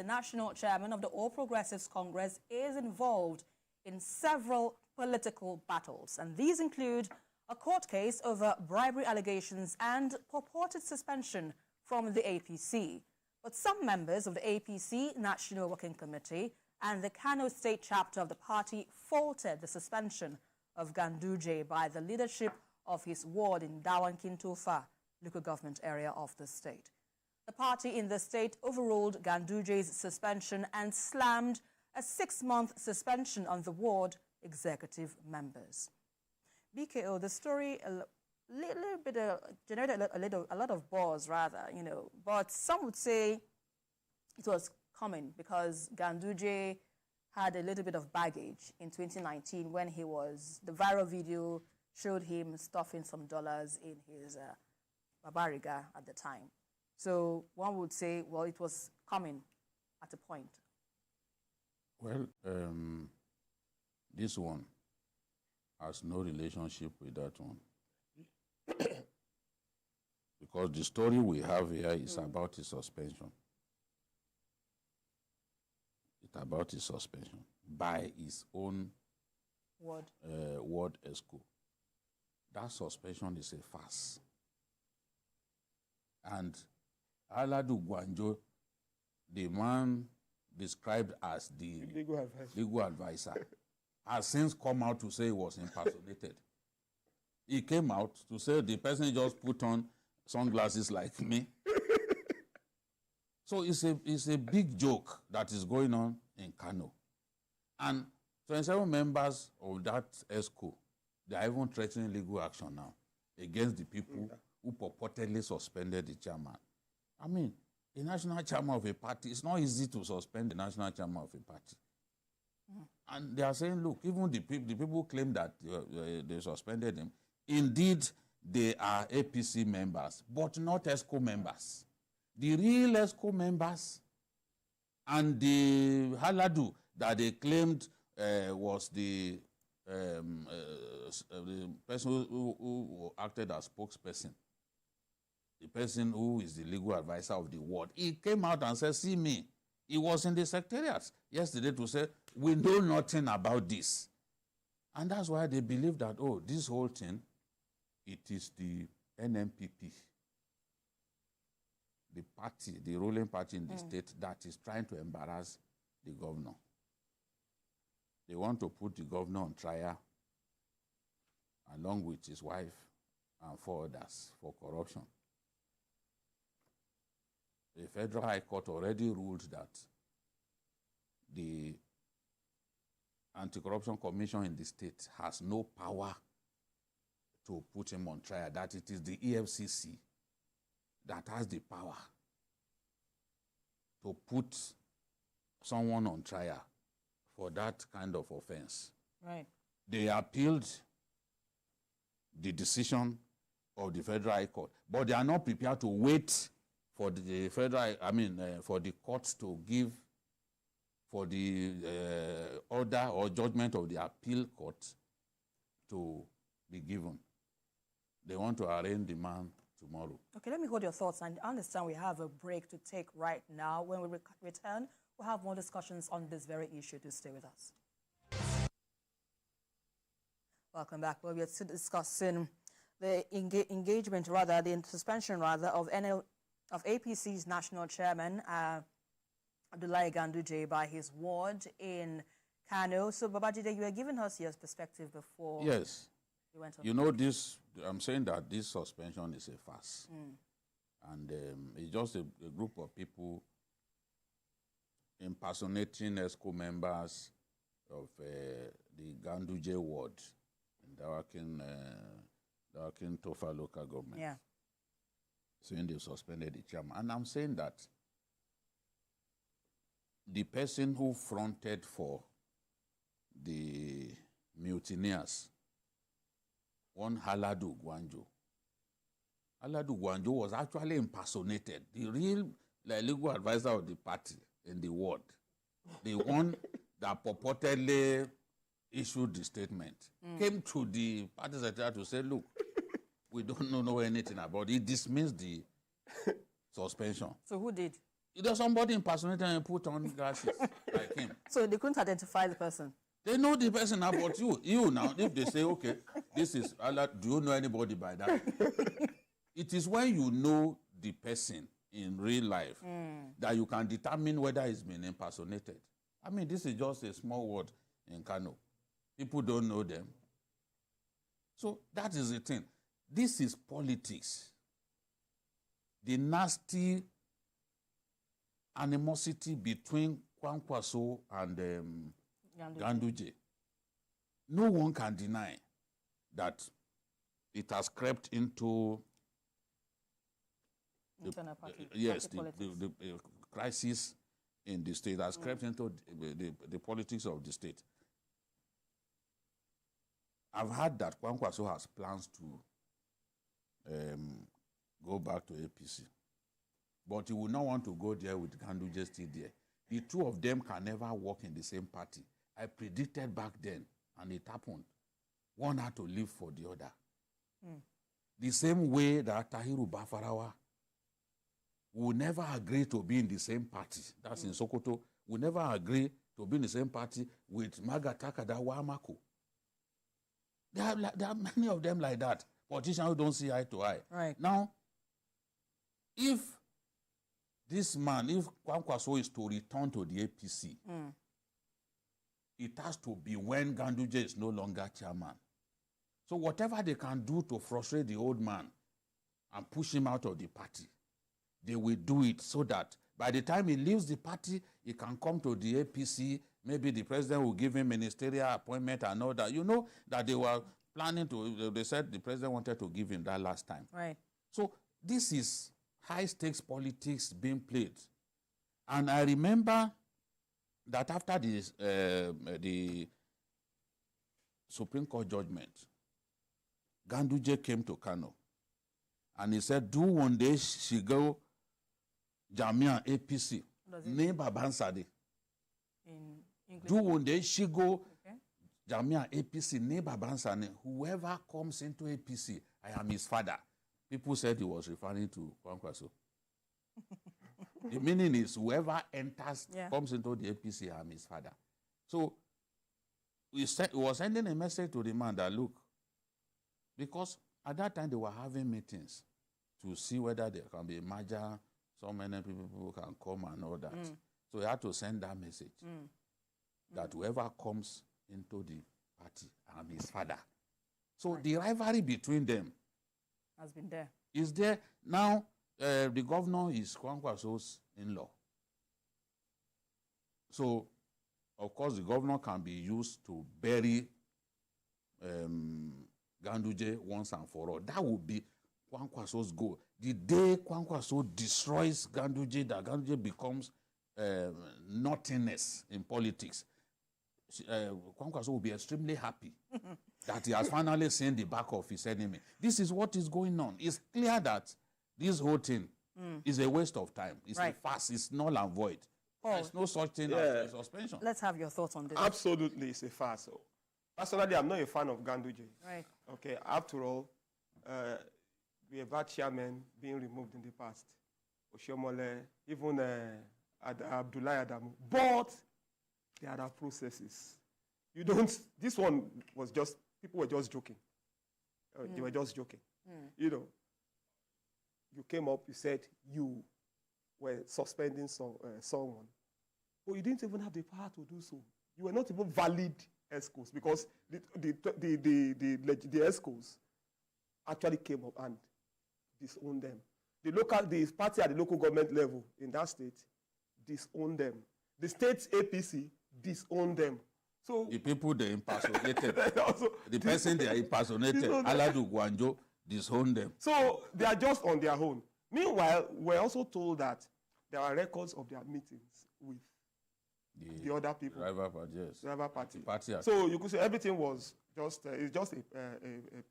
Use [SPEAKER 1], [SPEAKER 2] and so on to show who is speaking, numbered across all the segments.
[SPEAKER 1] national chairman of the All Progressives Congress, is involved in several political battles, and these include a court case over bribery allegations and purported suspension from the APC. But some members of the APC National Working Committee and the Kano State chapter of the party faulted the suspension of Ganduje by the leadership of his ward in Dawakin, Tofa, local government area of the state. The party in the state overruled Ganduje's suspension and slammed a 6-month suspension on the ward executive members. BKO, the story generated a lot of buzz, rather, but some would say it was coming because Ganduje had a little bit of baggage in 2019 when the viral video showed him stuffing some dollars in his babariga at the time. So one would say, well, it was coming at a point.
[SPEAKER 2] Well, this one has no relationship with that one. Because the story we have here is about his suspension. It's about his suspension by his own ward ESCO. That suspension is a farce. And Aladu Gwanjo, the man described as the legal advisor, has since come out to say he was impersonated. He came out to say the person just put on sunglasses like me. So it's a big joke that is going on in Kano. And 27 members of that ESCO, they are even threatening legal action now against the people who purportedly suspended the chairman. I mean, a national chairman of a party, it's not easy to suspend the national chairman of a party. And they are saying, look, even the people who claim that they suspended him, indeed, they are APC members, but not ESCO members. The real ESCO members and the Haladu that they claimed was the person who acted as spokesperson, the person who is the legal advisor of the ward, he came out and said, see me. He was in the secretariat yesterday to say, we know nothing about this. And that's why they believe that, oh, this whole thing, it is the NMPP, the party, the ruling party in the state that is trying to embarrass the governor. They want to put the governor on trial along with his wife and 4 others for corruption. The Federal High Court already ruled that the Anti-Corruption Commission in the state has no power to put him on trial, that it is the EFCC that has the power to put someone on trial for that kind of offense.
[SPEAKER 1] Right.
[SPEAKER 2] They appealed the decision of the Federal High Court, but they are not prepared to wait for the for the courts to give, for the order or judgment of the appeal court to be given. They want to arraign the man tomorrow.
[SPEAKER 1] Okay, let me hold your thoughts. I understand we have a break to take right now. When we return, we'll have more discussions on this very issue. To stay with us. Welcome back. Well, we are still discussing the engagement, rather, the suspension, rather, of APC's national chairman, Abdullahi Ganduje, by his ward in Kano. So, Babajide, you were giving us your perspective before.
[SPEAKER 2] Yes.
[SPEAKER 1] We went on.
[SPEAKER 2] You know, I'm saying that this suspension is a farce. And it's just a group of people impersonating ESCO members of the Ganduje ward in Dawakin Tofa local government.
[SPEAKER 1] Yeah.
[SPEAKER 2] Saying they suspended the chairman. And I'm saying that the person who fronted for the mutineers, one Haladu Gwanjo. Haladu Gwanjo was actually impersonated, the real legal advisor of the party in the ward, the one that purportedly issued the statement, came to the party secretary to say, look, we don't know anything about it. He dismissed the suspension.
[SPEAKER 1] So who did?
[SPEAKER 2] There's somebody impersonated and put on glasses like him.
[SPEAKER 1] So they couldn't identify the person?
[SPEAKER 2] They know the person now, but you now, if they say, okay, this is Allah, do you know anybody by that? It is when you know the person in real life that you can determine whether it's been impersonated. I mean, this is just a small word in Kano. People don't know them. So that is the thing. This is politics. The nasty animosity between Kwankwaso and Ganduje. No one can deny that it has crept into the crisis in the state, has crept into the politics of the state. I've heard that Kwankwaso has plans to go back to APC. But he will not want to go there with Ganduje still there. The two of them can never work in the same party. I predicted back then, and it happened. One had to live for the other. The same way that Tahiru Bafarawa will never agree to be in the same party. That's in Sokoto. Will never agree to be in the same party with Magata Kadawa Amako. There are many of them like that. Politicians who don't see eye to eye.
[SPEAKER 1] Right.
[SPEAKER 2] Now, if this man, if Kwankwaso is to return to the APC, it has to be when Ganduje is no longer chairman. So whatever they can do to frustrate the old man and push him out of the party, they will do it so that by the time he leaves the party, he can come to the APC. Maybe the president will give him ministerial appointment and all that. You know that they were planning to, they said the president wanted to give him that last time.
[SPEAKER 1] Right.
[SPEAKER 2] So this is high-stakes politics being played. And I remember that after the Supreme Court judgment, Ganduje came to Kano. And he said, do one day she go Jamia APC. Ne Babansade.
[SPEAKER 1] In English.
[SPEAKER 2] Do one day she go Jamia APC. Ne Babansade. Whoever comes into APC, I am his father. People said he was referring to Kwankwaso. The meaning is whoever enters, comes into the APC, I am his father. So he was sending a message to the man that, look, because at that time they were having meetings to see whether there can be a merger, so many people can come and all that. So he had to send that message that whoever comes into the party, I am his father. So the rivalry between them
[SPEAKER 1] has been there.
[SPEAKER 2] Is there. Now, the governor is Kwankwaso's in-law. So, of course, the governor can be used to bury Ganduje once and for all. That would be Kwankwaso's goal. The day Kwankwaso destroys Ganduje, that Ganduje becomes nothingness in politics, Kwankwaso will be extremely happy that he has finally seen the back of his enemy. This is what is going on. It's clear that this whole thing is a waste of time. It's a farce. It's null and void. There's no such thing as a suspension.
[SPEAKER 1] Let's have your thoughts on this.
[SPEAKER 3] Absolutely, it's a farce. So, personally, I'm not a fan of Ganduje.
[SPEAKER 1] Right.
[SPEAKER 3] Okay, after all, we have had chairmen being removed in the past. Oshiomhole, even Abdullahi Adamu. But there are processes. You don't, this one was just, people were just joking. They were just joking. You know, you came up, you said you were suspending someone. But you didn't even have the power to do so. You were not even valid ESCOs because the ESCOs actually came up and disowned them. The party at the local government level in that state disowned them. The state's APC disowned them. So
[SPEAKER 2] the people they impersonated, the person they impersonated, Aladu Gwanjo, disowned them.
[SPEAKER 3] So they are just on their own. Meanwhile, we're also told that there are records of their meetings with the other people.
[SPEAKER 2] Rival party, yes.
[SPEAKER 3] Rival party.
[SPEAKER 2] So
[SPEAKER 3] you could say everything was just it's just a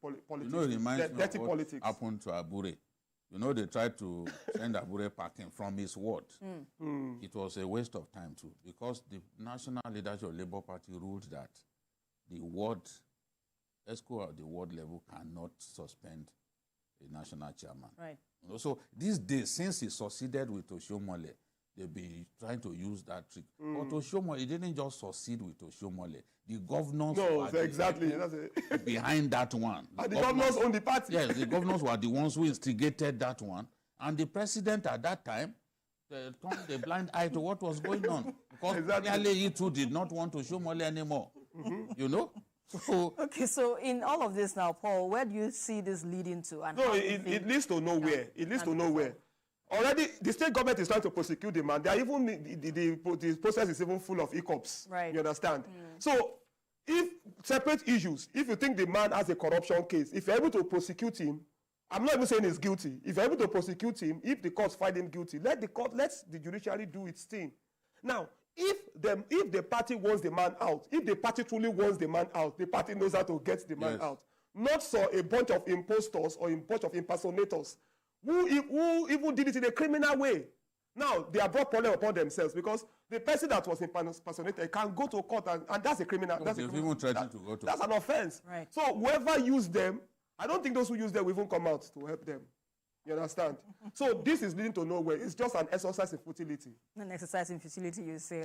[SPEAKER 3] politics.
[SPEAKER 2] You know, it reminds me
[SPEAKER 3] dirty
[SPEAKER 2] of what
[SPEAKER 3] politics.
[SPEAKER 2] happened to Abure. You know, they tried to send Abure packing from his ward. It was a waste of time too, because the national leadership of Labour Party ruled that the ward, ESCO at the ward level cannot suspend a national chairman.
[SPEAKER 1] Right.
[SPEAKER 2] You know, so these days, since he succeeded with Oshiomhole, they'll be trying to use that trick. But Oshiomhole, it didn't just succeed with Oshiomhole. The governors were
[SPEAKER 3] exactly.
[SPEAKER 2] behind that one.
[SPEAKER 3] And the governors own the party.
[SPEAKER 2] Yes, the governors were the ones who instigated that one. And the president at that time turned a blind eye to what was going on. Because clearly he too did not want Oshiomhole anymore. You know? So,
[SPEAKER 1] okay, so in all of this now, Paul, where do you see this leading to? And
[SPEAKER 3] no, it leads to nowhere. It leads to nowhere. Already, the state government is trying to prosecute the man. They are even the process is even full of hiccups.
[SPEAKER 1] Right.
[SPEAKER 3] You understand? So, if separate issues, if you think the man has a corruption case, if you're able to prosecute him, I'm not even saying he's guilty. If you're able to prosecute him, if the courts find him guilty, let the judiciary do its thing. Now, if the party wants the man out, if the party truly wants the man out, the party knows how to get the man out. Not so a bunch of impostors or a bunch of impersonators who even did it in a criminal way. Now, they have brought problem upon themselves because the person that was impersonated can go to court and that's a criminal. That's an offense.
[SPEAKER 1] Right.
[SPEAKER 3] So whoever used them, I don't think those who use them will even come out to help them. You understand? So this is leading to nowhere. It's just an exercise in futility.
[SPEAKER 1] An exercise in futility, you say.